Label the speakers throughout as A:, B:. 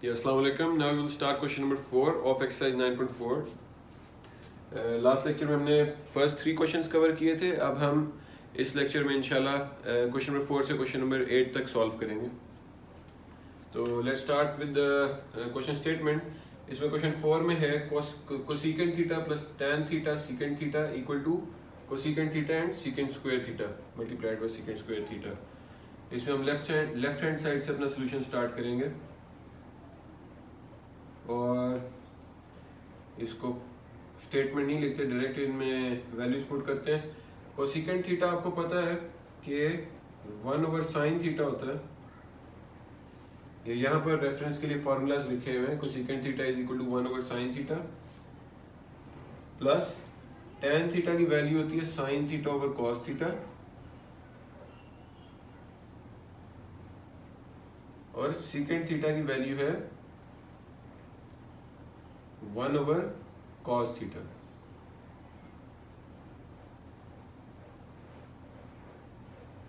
A: Yeah, Assalamu alaikum. Now we will start question number 4 of exercise 9.4. Last lecture में हमने first 3 questions cover किए थे. अब हम इस लेक्चर में इंशाल्लाह क्वेश्चन नंबर 4 से क्वेश्चन नंबर 8 तक सॉल्व करेंगे. तो let's start with the question statement. इसमें क्वेश्चन 4 में है cosecant theta plus tan theta secant theta equal to cosecant theta and secant square theta multiplied by secant square theta. इसमें हम left hand side से अपना solution start करेंगे और इसको स्टेटमेंट नहीं लिखते, डायरेक्ट इनमें वैल्यूज पुट करते हैं. कोसेकेंट थीटा आपको पता है कि 1/sin थीटा होता है. ये यहाँ पर रेफरेंस के लिए फॉर्मूलाज लिखे हुए हैं. Cosecant theta is equal to 1/sin theta plus tan theta की वैल्यू होती है sin theta over cos theta और सीकेंट थीटा की वैल्यू है 1/cos थीटा.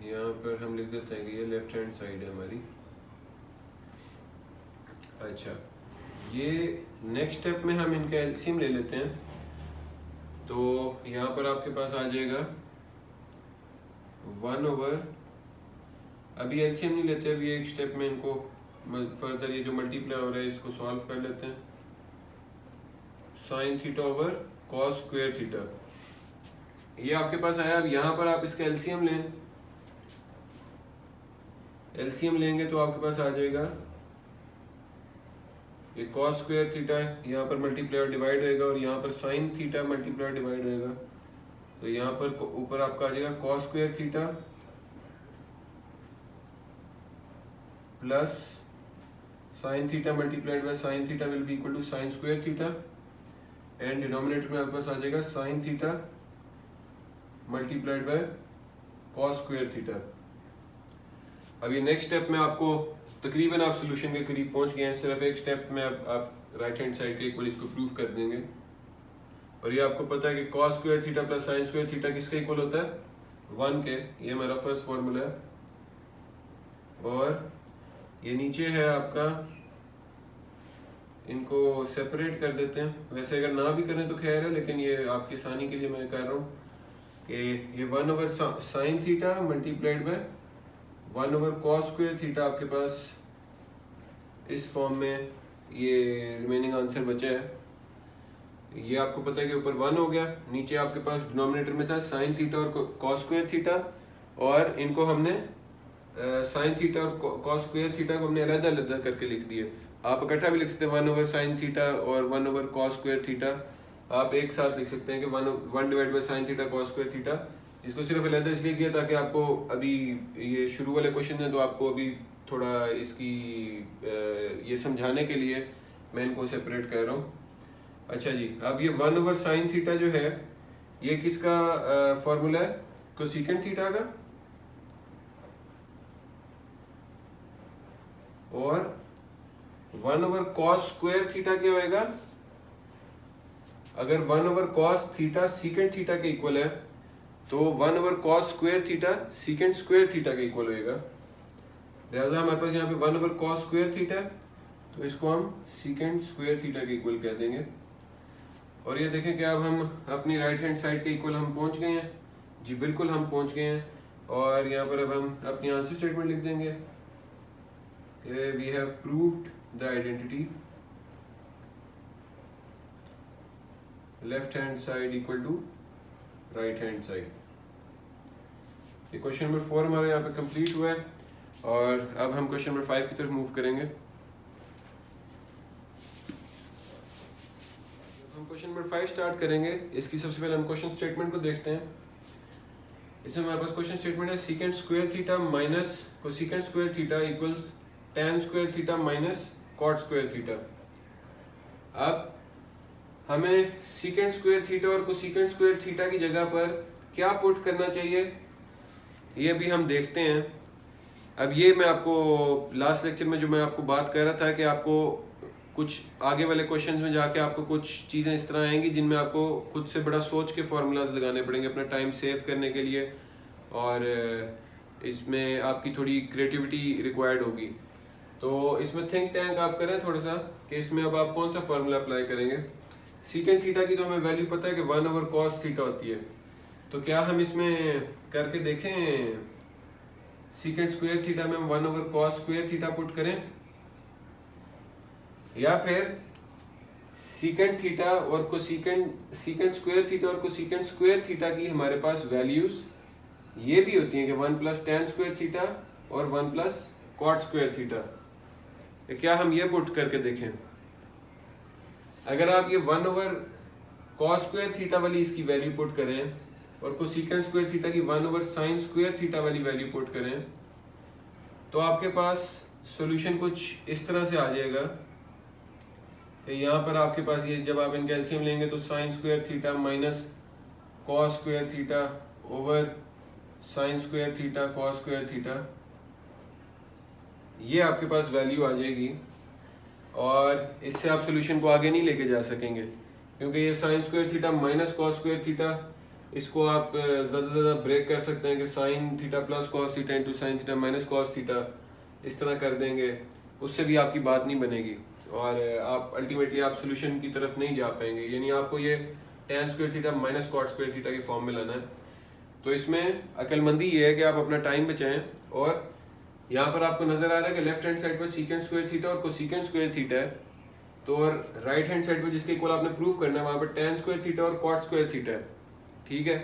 A: यहाँ पर हम लिख देते हैं कि ये लेफ्ट हैंड साइड है हमारी. अच्छा, ये नेक्स्ट स्टेप में हम इनका एलसीएम ले लेते हैं. तो यहाँ पर आपके पास आ जाएगा 1/, अभी एलसीएम नहीं लेते, अभी एक स्टेप में इनको फर्दर ये जो मल्टीप्लाई हो रहा है इसको सॉल्व कर लेते हैं. sin theta over cos square theta ये आपके पास आया. अब यहाँ पर आप इसका एलसीएम लें. एलसीएम लेंगे तो आपके पास आ जाएगा ये cos स्क्वायर थीटा यहाँ पर मल्टीप्लाई और डिवाइड होएगा और यहाँ पर sin थीटा मल्टीप्लाई और डिवाइड होएगा. तो यहाँ पर ऊपर आपका आ जाएगा cos square theta plus sin theta multiplied by sin theta will be equal to sin square theta and denominator में आपके पास आ जाएगा sin theta multiplied by cos square theta. अब ये नेक्स्ट स्टेप में आपको तकरीबन आप सोल्यूशन के करीब पहुंच गए हैं. सिर्फ एक स्टेप में आप राइट हैंड साइड के इक्वल इसको प्रूव कर देंगे. और ये आपको पता है कि cos square theta plus sin square theta किसके इक्वल होता है? 1 के. ये हमारा फर्स्ट फॉर्मूला है. और ये नीचे है आपका, इनको सेपरेट कर देते हैं. वैसे अगर ना भी करें तो खैर है, लेकिन ये आपकी आसानी के लिए मैं कर रहा हूँ कि ये 1/sin theta multiplied bye 1/cos square theta आपके पास इस फॉर्म में ये रिमेनिंग आंसर बचा है. ये आपको पता है कि ऊपर 1 हो गया, नीचे आपके पास डिनोमिनेटर में था sin थीटा और cos स्क्वायर थीटा, और इनको हमने sin थीटा और cos स्क्वायर थीटा को हमने अलग-अलग करके लिख दिए. आप इकट्ठा भी लिख सकते हैं 1/sin थीटा और 1/cos स्क्वायर थीटा. आप एक साथ लिख सकते हैं कि 1/sin theta cos square theta. इसको सिर्फ अलग इसलिए किया ताकि आपको अभी ये शुरू वाले क्वेश्चन है तो आपको अभी थोड़ा इसकी ये समझाने के लिए मैं इनको सेपरेट कर रहा हूँ. अच्छा जी, अब ये 1/sin थीटा जो है ये किसका फॉर्मूला है? कोसेकेंट थीटा का. और 1/cos स्क्वायर थीटा क्या होएगा? अगर 1/cos थीटा सीकेंट थीटा के इक्वल है तो 1/cos square theta secant square theta के इक्वल होएगा. लिहाजा हमारे पास यहाँ पे 1/cos स्क्वायर थीटा है तो इसको हम सीकेंट स्क्वायर थीटा के इक्वल कह देंगे. और ये देखें कि अब हम अपनी राइट हैंड साइड के इक्वल हम पहुंच गए हैं. जी बिल्कुल हम पहुंच गए हैं. और यहाँ पर अब हम अपनी आंसर स्टेटमेंट लिख देंगे कि we have proved the identity left hand side equal to right hand side. ये क्वेश्चन नंबर 4 हमारा यहाँ पे कंप्लीट हुआ है. और अब हम क्वेश्चन नंबर 5 की तरफ मूव करेंगे. हम क्वेश्चन नंबर 5 स्टार्ट करेंगे. इसकी सबसे पहले हम क्वेश्चन स्टेटमेंट को देखते हैं. इसमें हमारे पास क्वेश्चन स्टेटमेंट है secant square theta minus cosecant square theta equals tan square theta minus cot square theta. अब हमें सीकेंट स्क्वायर थीटा और कोसेकेंट स्क्वायर थीटा की जगह पर क्या पुट करना चाहिए ये भी हम देखते हैं. अब ये मैं आपको लास्ट लेक्चर में जो मैं आपको बात कर रहा था कि आपको कुछ आगे वाले क्वेश्चंस में जाके आपको कुछ चीज़ें इस तरह आएंगी जिनमें आपको खुद से बड़ा सोच के फार्मूलाज लगाने पड़ेंगे अपना टाइम सेव करने के लिए, और इसमें आपकी थोड़ी क्रिएटिविटी रिक्वायर्ड होगी. तो इसमें थिंक टैंक आप करें थोड़ा सा कि इसमें अब आप कौन सा फॉर्मूला अप्लाई करेंगे। सीकेंट थीटा की तो हमें वैल्यू पता है कि 1/cos थीटा होती है, तो क्या हम इसमें करके देखें सीकेंट स्क्वायर थीटा में हम 1/cos स्क्वायर थीटा पुट करें, या फिर सीकेंट थीटा और सीकेंट स्क्वायर थीटा और कोसीकेंट स्क्वायर थीटा की हमारे पास वैल्यूज ये भी होती हैं कि 1 + tan स्क्वायर थीटा और 1 + cot स्क्वायर थीटा। क्या हम ये पुट करके देखें? अगर आप ये 1/cos स्क्वायर थीटा वाली इसकी वैल्यू पुट करें और कोसीकेंट स्क्वायर थीटा की 1/sin स्क्वायर थीटा वाली वैल्यू पुट करें, तो आपके पास सॉल्यूशन कुछ इस तरह से आ जाएगा। यहाँ पर आपके पास ये जब आप इनका एलसीएम लेंगे तो sin square theta minus cos square theta over sin square theta cos square theta, ये आपके पास वैल्यू आ जाएगी। और इससे आप सॉल्यूशन को आगे नहीं लेके जा सकेंगे, क्योंकि ये sin square theta minus cos square theta, इसको आप ज़्यादा से ज़्यादा ब्रेक कर सकते हैं कि sin theta plus cos theta into sin theta minus cos theta, इस तरह कर देंगे, उससे भी आपकी बात नहीं बनेगी और आप अल्टीमेटली आप सॉल्यूशन की तरफ नहीं जा पाएंगे। यानी आपको ये tan square theta minus cot square theta की फॉर्म में लाना है। तो इसमें अक्लमंदी ये है कि आप अपना टाइम बचाएं, और यहाँ पर आपको नजर आ रहा है कि लेफ्ट हैंड साइड पर सीकेंट स्क्वायर थीटा और कोसीकेंट स्क्वायर थीटा है, तो और राइट हैंड साइड पर जिसके इक्वल आपने प्रूव करना है वहां पर tan स्क्वायर थीटा और cot स्क्वायर थीटा है। ठीक है,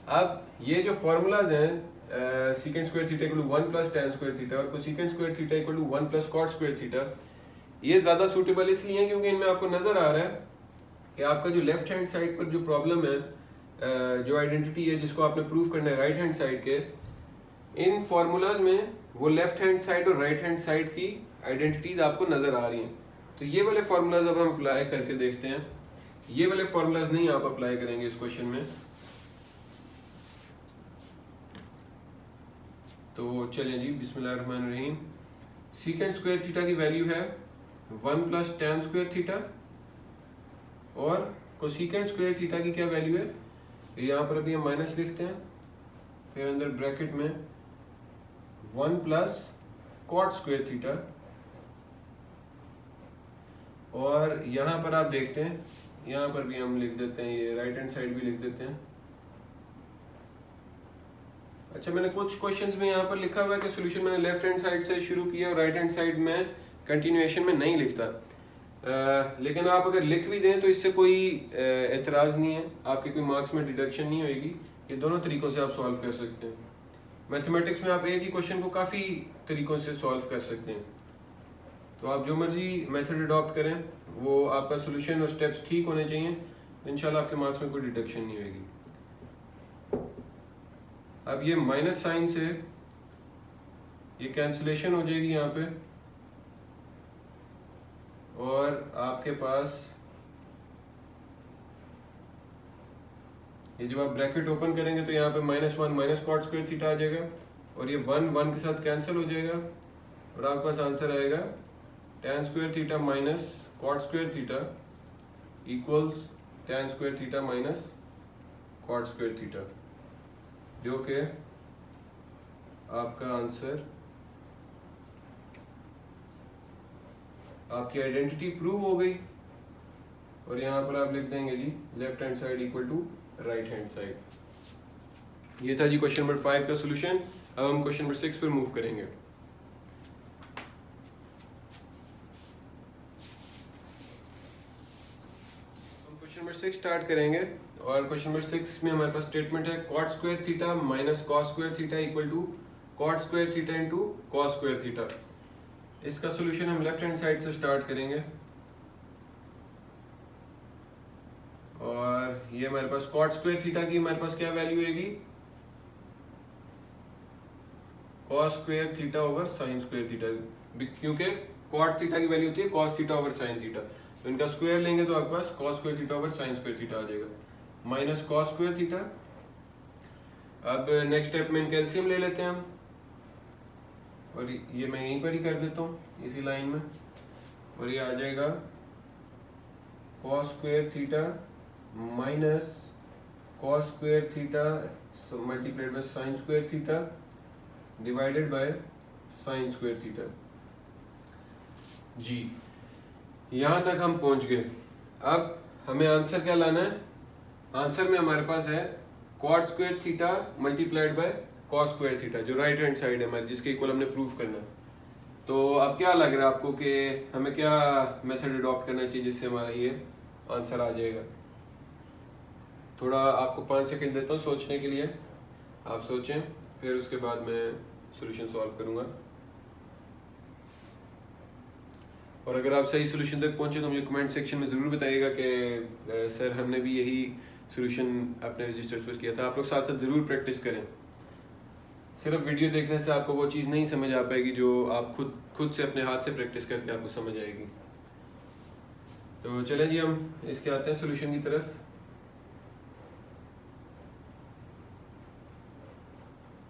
A: अब ये जो फॉर्मूलाज हैं secant square theta equal to 1 + tan square theta और cosecant square theta equal to 1 + cot square theta, ये ज्यादा सूटेबल इसलिए है क्योंकि इनमें आपको नजर आ रहा है कि आपका जो लेफ्ट हैंड साइड पर जो प्रॉब्लम है, जो आइडेंटिटी है जिसको आपने प्रूव करना है राइट हैंड साइड के, इन फॉर्मूलाज में वो लेफ्ट हैंड साइड और राइट हैंड साइड की आइडेंटिटीज आपको नजर आ रही हैं। तो ये वाले फॉर्मूलाज अब हम अप्लाई करके देखते हैं। ये वाले फॉर्मूलाज नहीं आप अप्लाई करेंगे इस क्वेश्चन में। तो चलिए जी, बिस्मिल्लाहिर्रहमानिर्रहीम। सीकेंट स्क्वायर थीटा की वैल्यू है 1 + tan स्क्वायर थीटा, और कोसीकेंट स्क्वायर थीटा की क्या वैल्यू है, यहाँ पर अभी हम माइनस लिखते हैं, फिर अंदर ब्रैकेट में 1 + cot स्क्वायर थीटा, और यहाँ पर आप देखते हैं, यहाँ पर भी हम लिख देते हैं, ये राइट हैंड साइड भी लिख देते हैं। अच्छा, मैंने कुछ क्वेश्चंस में यहाँ पर लिखा हुआ है कि सॉल्यूशन मैंने लेफ्ट हैंड साइड से शुरू किया और राइट हैंड साइड में कंटिन्यूएशन में नहीं लिखता, लेकिन आप अगर लिख भी दें तो इससे कोई एतराज़ नहीं है, आपके कोई मार्क्स में डिडक्शन नहीं होएगी। ये दोनों तरीक़ों से आप सॉल्व कर सकते हैं। मैथमेटिक्स में आप एक ही क्वेश्चन को काफ़ी तरीक़ों से सॉल्व कर सकते हैं, तो आप जो मर्जी मेथड अडॉप्ट करें, वो आपका सॉल्यूशन और स्टेप्स ठीक होने चाहिए, इंशाल्लाह आपके मार्क्स में कोई डिडक्शन नहीं होएगी। अब ये माइनस साइन से ये कैंसिलेशन हो जाएगी यहाँ पे, और आपके पास ये जब आप ब्रैकेट ओपन करेंगे तो यहाँ पे -1 - cot स्क्वायर थीटा आ जाएगा, और ये 1 के साथ कैंसिल हो जाएगा, और आपके पास आंसर आएगा tan square theta minus cot square theta equals tan square theta minus cot square theta, जो कि आपका आंसर, आपकी आइडेंटिटी प्रूव हो गई। और यहाँ पर आप लिख देंगे जी left hand side equal to right hand side. ये था जी क्वेश्चन नंबर 5 का सॉल्यूशन। अब हम क्वेश्चन नंबर 6 पर मूव करेंगे। हम क्वेश्चन नंबर 6 स्टार्ट करेंगे, और क्वेश्चन नंबर 6 में हमारे पास स्टेटमेंट है cot square theta minus cos square theta equal to cot square theta into cos square theta. इसका सॉल्यूशन हम लेफ्ट हैंड साइड से स्टार्ट करेंगे, और ये हमारे पास cot स्क्वायर थीटा की हमारे पास क्या वैल्यू आएगी, cos square theta over sin square theta, क्योंकि cot थीटा की वैल्यू होती है cos theta over sin theta, तो इनका स्क्वायर लेंगे तो आपके पास cos square theta over sin square theta आ जाएगा, माइनस cos स्क्वायर थीटा। अब नेक्स्ट स्टेप में इनका एलसीएम ले लेते हैं हम, और ये मैं यहीं पर ही कर देता हूँ इसी लाइन में, और ये आ जाएगा cos square theta minus cos square theta multiplied by sin square theta divided by sin square theta. जी यहाँ तक हम पहुँच गए। अब हमें आंसर क्या लाना है? आंसर में हमारे पास है cot square theta multiplied by cos square theta, जो राइट हैंड साइड है हमारी, जिसके इक्वल हमने प्रूफ करना है। तो अब क्या लग रहा है आपको कि हमें क्या मेथड अडॉप्ट करना चाहिए जिससे हमारा ये आंसर आ जाएगा? थोड़ा आपको 5 सेकंड देता हूँ सोचने के लिए, आप सोचें, फिर उसके बाद मैं सॉल्यूशन सॉल्व करूँगा। और अगर आप सही सॉल्यूशन तक पहुँचे तो मुझे कमेंट सेक्शन में ज़रूर बताइएगा कि सर हमने भी यही सॉल्यूशन अपने रजिस्टर्स पर किया था। आप लोग साथ साथ ज़रूर प्रैक्टिस करें। सिर्फ वीडियो देखने से आपको वो चीज़ नहीं समझ आ पाएगी जो आप खुद से अपने हाथ से प्रैक्टिस करके आपको समझ आएगी। तो चलें जी, हम इसके आते हैं सॉल्यूशन की तरफ।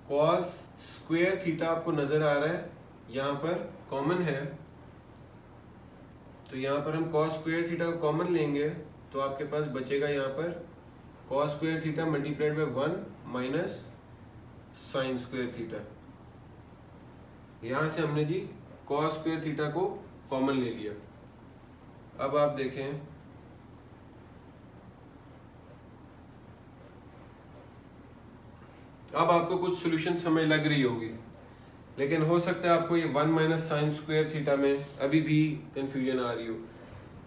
A: cos स्क्वायर थीटा आपको नज़र आ रहा है, यहाँ पर कॉमन है, तो यहाँ पर हम cos स्क्वायर थीटा को कॉमन लेंगे तो आपके पास बचेगा यहाँ पर cos square theta multiplied bye 1 minus sine square theta. यहाँ से हमने जी cos स्क्वायर थीटा को कॉमन ले लिया। अब आप देखें, अब आपको कुछ सॉल्यूशन समझ लग रही होगी, लेकिन हो सकता है आपको ये 1 माइनस साइन स्क्वायर थीटा में अभी भी कंफ्यूजन आ रही हो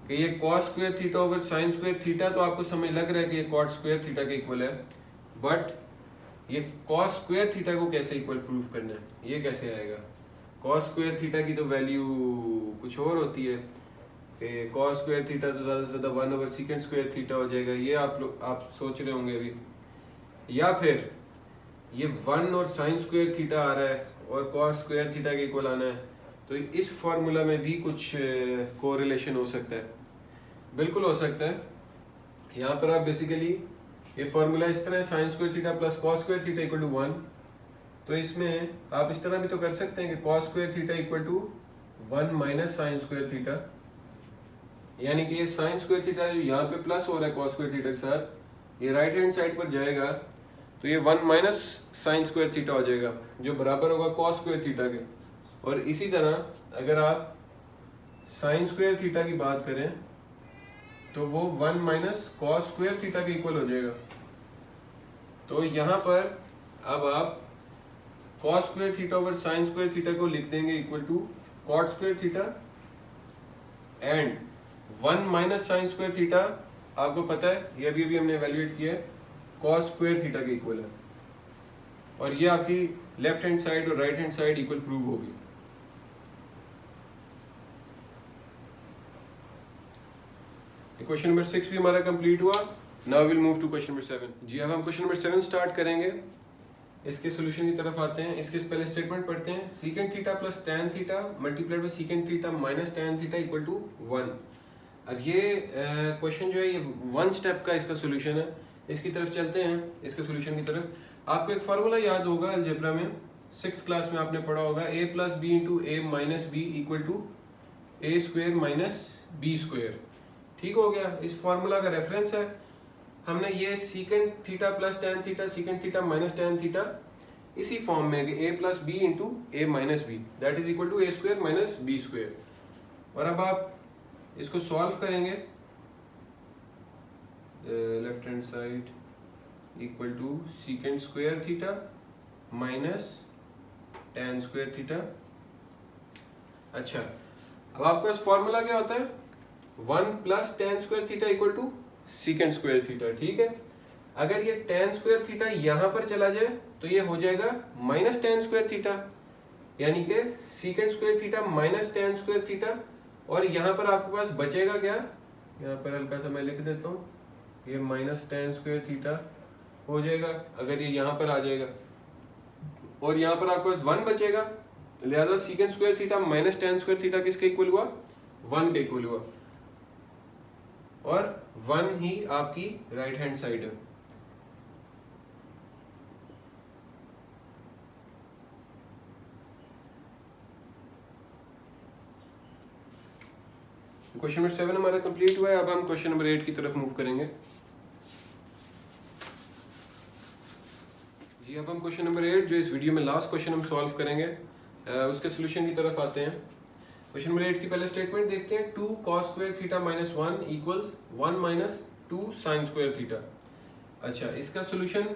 A: कि ये cos square theta over sine square theta, तो आपको समझ लग रहा है कि ये cot स्क्वायर थीटा के इक्वल है, बट ये cos स्क्वायर थीटा को कैसे इक्वल प्रूफ करना है, ये कैसे आएगा? cos स्क्वायर थीटा की तो वैल्यू कुछ और होती है कि cos स्क्वायर थीटा तो ज़्यादा से ज़्यादा 1 ओवर सेकेंड स्क्वायर थीटा हो जाएगा, ये आप सोच रहे होंगे अभी। या फिर ये 1 और साइन स्क्वायर थीटा आ रहा है और cos स्क्वायर थीटा के इक्वल आना है, तो इस फॉर्मूला में भी कुछ कोरिलेशन हो सकता है। बिल्कुल हो सकता है। यहाँ पर आप बेसिकली ये फॉर्मूला इस तरह है, sine square theta plus cos square theta equal to 1, तो इसमें आप इस तरह भी तो कर सकते हैं कि cos square theta equal to 1 minus sine square theta, यानी कि ये साइन स्क्वायर थीटा जो यहाँ पे प्लस हो रहा है cos स्क्वायर थीटा के साथ, ये राइट हैंड साइड पर जाएगा तो ये 1 माइनस साइन स्क्वायर थीटा हो जाएगा, जो बराबर होगा cos स्क्वायर थीटा के। और इसी तरह अगर आप साइन स्क्वायर थीटा की बात करें तो वो 1 माइनस cos स्क्वायर थीटा के इक्वल हो जाएगा। तो यहाँ पर अब आप cos square theta over sine square theta को लिख देंगे equal to cot square theta, and 1 minus sine square theta आपको पता है, ये अभी हमने एवेल्युएट किया है, cos स्क्वायर थीटा के इक्वल है, और ये आपकी लेफ्ट हैंड साइड और right hand side equal prove होगी। क्वेश्चन नंबर 6 भी हमारा कंप्लीट हुआ। Now will move to question number 7। जी अब हम क्वेश्चन नंबर 7 स्टार्ट करेंगे। इसके सॉल्यूशन की तरफ आते हैं। इसके पहले स्टेटमेंट पढ़ते हैं। Secant theta plus tan theta multiplied by secant theta minus tan theta equal to 1। अब ये क्वेश्चन जो है ये 1 स्टेप का इसका सॉल्यूशन है। इसकी तरफ चलते हैं, इसके सॉल्यूशन की तरफ। आपको एक फार्मूला याद होगा अलजेब्रा में, 6th क्लास में आपने पढ़ा होगा, a plus B into A minus B equal to A square minus B square. ठीक हो गया, इस फार्मूला का रेफरेंस है। हमने ये secant theta plus tan theta secant theta minus tan theta इसी फॉर्म में कि a plus B into A minus B that is equal to A square minus B square. और अब आप इसको सॉल्व करेंगे, left hand side equal to secant square theta minus tan square theta. अच्छा, अब आपका इस फॉर्मूला क्या होता है, 1 plus tan square theta equal to secant square theta. ठीक है, अगर ये टैन स्क्वायर थीटा यहां पर चला जाए तो ये हो जाएगा माइनस टैन स्क्वायर थीटा, यानी कि secant square theta minus tan square theta. और यहां पर आपके पास बचेगा क्या, यहां पर हल्का सा मैं लिख देता हूं, ये माइनस टैन स्क्वायर थीटा हो जाएगा अगर ये यहां पर आ जाएगा, और यहां पर आपके पास 1 बचेगा, लिहाजा secant square theta minus tan square theta किसके इक्वल हुआ, 1 के इक्वल हुआ, और 1 ही आपकी राइट हैंड साइड है। क्वेश्चन नंबर 7 हमारा कंप्लीट हुआ है। अब हम क्वेश्चन नंबर 8 की तरफ मूव करेंगे। जी अब हम क्वेश्चन नंबर 8 जो इस वीडियो में लास्ट क्वेश्चन हम सॉल्व करेंगे उसके सोल्यूशन की तरफ आते हैं। क्वेश्चन नंबर 8 की पहले स्टेटमेंट देखते हैं। 2 cos square theta minus 1 equals 1 minus 2 sign square theta. अच्छा, इसका सोल्यूशन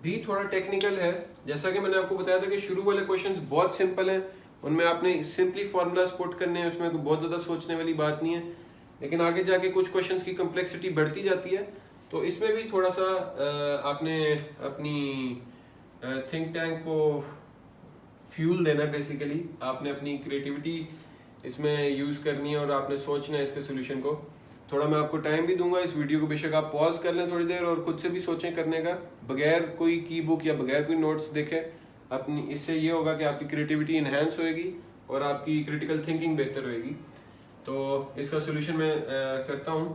A: भी थोड़ा टेक्निकल है। जैसा कि मैंने आपको बताया था कि शुरू वाले क्वेश्चंस बहुत सिंपल हैं, उनमें आपने सिंपली फार्मूलाज पुट करने हैं, उसमें बहुत ज़्यादा सोचने वाली बात नहीं है। लेकिन आगे जाके कुछ क्वेश्चंस की कम्प्लेक्सिटी बढ़ती जाती है, तो इसमें भी थोड़ा सा आपने अपनी थिंक टैंक को फ्यूल देना है। बेसिकली आपने अपनी क्रिएटिविटी इसमें यूज़ करनी है और आपने सोचना है इसके सोल्यूशन को। थोड़ा मैं आपको टाइम भी दूंगा, इस वीडियो को बेशक आप पॉज कर लें थोड़ी देर और खुद से भी सोचें करने का, बगैर कोई की बुक या बगैर कोई नोट्स देखे अपनी। इससे ये होगा कि आपकी क्रिएटिविटी इन्हेंस होएगी और आपकी क्रिटिकल थिंकिंग बेहतर होएगी। तो इसका सोल्यूशन मैं करता हूँ।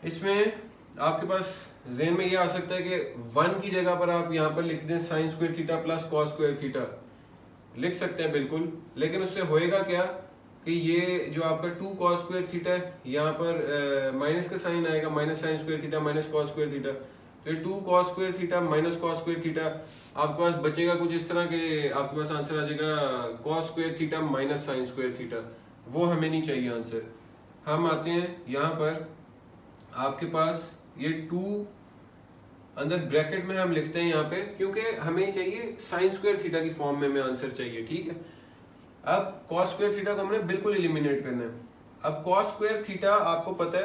A: इसमें आपके पास ज़हन में ये आ सकता है कि 1 की जगह पर आप यहाँ पर लिख दें sign square theta plus cos square theta, लिख सकते हैं बिल्कुल। लेकिन उससे होएगा क्या कि ये जो आपका 2 cos स्क्वायर थीटा है, यहाँ पर माइनस का साइन आएगा, minus sine square theta minus cos square theta. तो ये 2 cos square theta minus cos square theta आपके पास बचेगा कुछ इस तरह के, आपके पास आंसर आ जाएगा cos square theta minus sine square theta. वो हमें नहीं चाहिए आंसर। हम आते हैं यहाँ पर, आपके पास ये 2 अंदर ब्रैकेट में हम लिखते हैं यहाँ पे, क्योंकि हमें चाहिए साइन स्क्वायर थीटा की फॉर्म में हमें आंसर चाहिए, ठीक है। अब cos स्क्वायर थीटा को हमने बिल्कुल एलिमिनेट करना है। अब cos स्क्वायर थीटा आपको पता है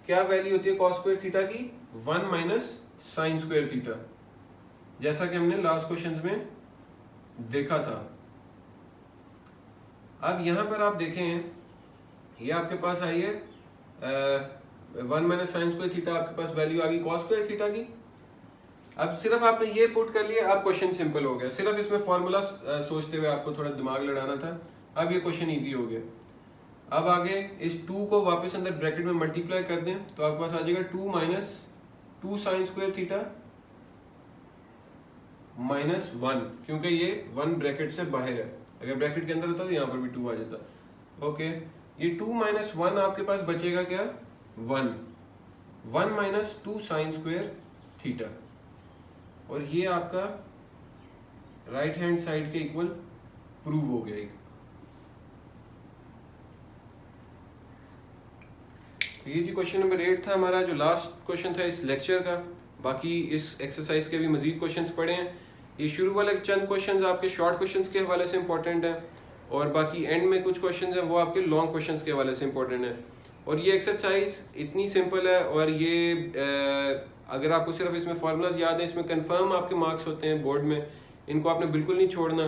A: क्या वैल्यू होती है cos स्क्वायर थीटा की, 1 माइनस साइन स्क्वायर थीटा, जैसा कि हमने लास्ट क्वेश्चन में देखा था। अब यहां पर आप देखें, ये आपके पास आई है 1 माइनस साइन स्क्वायर थीटा, आपके पास वैल्यू आ गई cos स्क्वायर थीटा की। अब सिर्फ आपने ये पुट कर लिया, अब क्वेश्चन सिंपल हो गया। सिर्फ इसमें फॉर्मूला सोचते हुए आपको थोड़ा दिमाग लड़ाना था, अब ये क्वेश्चन इजी हो गया। अब आगे इस 2 को वापस अंदर ब्रैकेट में मल्टीप्लाई कर दें तो आपके पास आ जाएगा 2 minus 2 sign square theta minus 1, क्योंकि ये 1 ब्रैकेट से बाहर है। अगर ब्रैकेट के अंदर होता तो यहाँ पर भी 2 आ जाता। ओके, ये 2 माइनस 1 आपके पास बचेगा क्या, 1 माइनस 2 साइन स्क्वायर थीटा, और ये आपका राइट हैंड साइड के इक्वल प्रूव हो गया। तो ये जी क्वेश्चन नंबर 8 था हमारा, जो लास्ट क्वेश्चन था इस लेक्चर का। बाकी इस एक्सरसाइज के भी मजीद क्वेश्चंस पड़े हैं। ये शुरू वाले चंद क्वेश्चंस आपके शॉर्ट क्वेश्चंस के हवाले से इंपॉर्टेंट है, और बाकी एंड में कुछ क्वेश्चंस हैं वो आपके लॉन्ग क्वेश्चंस के हवाले से इंपॉर्टेंट है। और ये एक्सरसाइज इतनी सिंपल है, और ये अगर आपको सिर्फ इसमें फार्मूलाज याद है, इसमें कंफर्म आपके मार्क्स होते हैं बोर्ड में, इनको आपने बिल्कुल नहीं छोड़ना।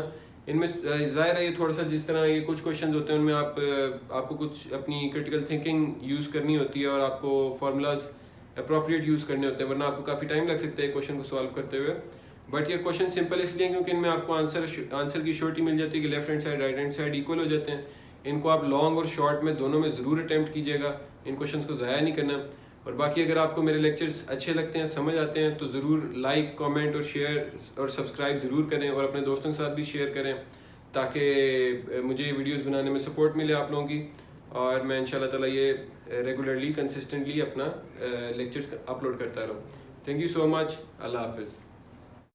A: इनमें ज़ाहिर है ये थोड़ा सा, जिस तरह ये कुछ क्वेश्चन होते हैं उनमें आपको कुछ अपनी क्रिटिकल थिंकिंग यूज़ करनी होती है और आपको फार्मूलाज अप्रोप्रिएट यूज़ करने होते हैं, वरना आपको काफ़ी टाइम लग सकता है क्वेश्चन को सॉल्व करते हुए। बट ये क्वेश्चन सिंपल इसलिए क्योंकि इनमें आपको आंसर की श्योरिटी मिल जाती है कि left hand side right hand side equal हो जाते हैं। इनको आप लॉन्ग और शॉर्ट में दोनों में ज़रूर अटैम्प्ट कीजिएगा, इन क्वेश्चन को ज़ाया नहीं करना। और बाकी अगर आपको मेरे लेक्चर्स अच्छे लगते हैं, समझ आते हैं, तो ज़रूर लाइक, कमेंट और शेयर और सब्सक्राइब ज़रूर करें, और अपने दोस्तों के साथ भी शेयर करें, ताकि मुझे वीडियोस बनाने में सपोर्ट मिले आप लोगों की। और मैं इंशाल्लाह ताला ये रेगुलरली कंसिस्टेंटली अपना लेक्चर्स अपलोड करता रहूँ। Thank you so much. अल्लाह हाफिज़।